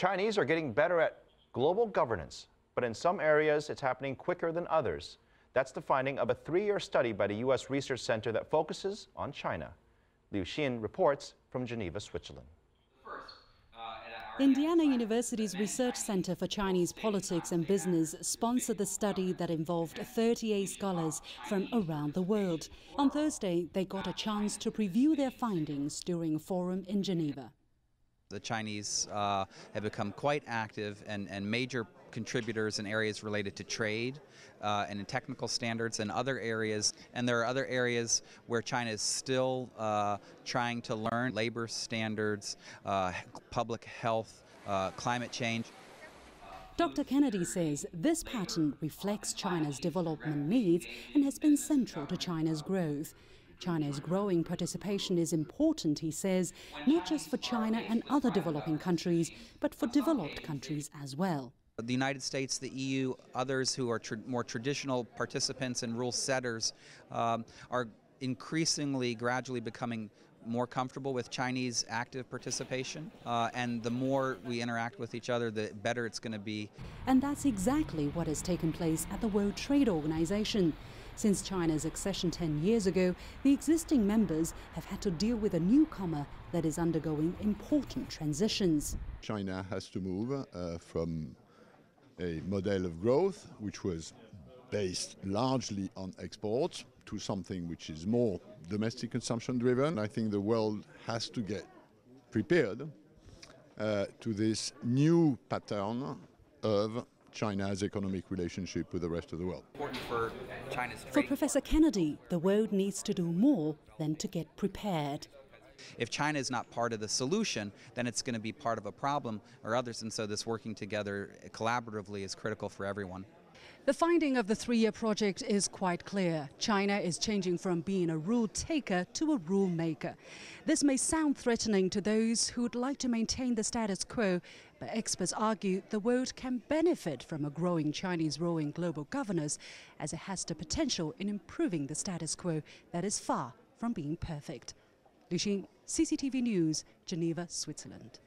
Chinese are getting better at global governance, but in some areas it's happening quicker than others. That's the finding of a 3-year study by the U.S. Research Center that focuses on China. Liu Xin reports from Geneva, Switzerland. Indiana University's Research Center for Chinese Politics and Business sponsored the study that involved 38 scholars from around the world. On Thursday, they got a chance to preview their findings during a forum in Geneva. The Chinese have become quite active and major contributors in areas related to trade and in technical standards and other areas. And there are other areas where China is still trying to learn labor standards, public health, climate change. Dr. Kennedy says this pattern reflects China's development needs and has been central to China's growth. China's growing participation is important, he says, not just for China and other developing countries, but for developed countries as well. The United States, the EU, others who are more traditional participants and rule setters are increasingly, gradually becoming more comfortable with Chinese active participation. And the more we interact with each other, the better it's going to be. And that's exactly what has taken place at the World Trade Organization. Since China's accession 10 years ago, the existing members have had to deal with a newcomer that is undergoing important transitions. China has to move from a model of growth, which was based largely on exports, to something which is more domestic consumption driven. I think the world has to get prepared to this new pattern of China's economic relationship with the rest of the world. For Professor Kennedy, the world needs to do more than to get prepared. If China is not part of the solution, then it's going to be part of a problem or others, and so this working together collaboratively is critical for everyone. The finding of the 3-year project is quite clear. China is changing from being a rule taker to a rule maker. This may sound threatening to those who would like to maintain the status quo, but experts argue the world can benefit from a growing Chinese role in global governance, as it has the potential in improving the status quo that is far from being perfect. Liu Xin, CCTV News, Geneva, Switzerland.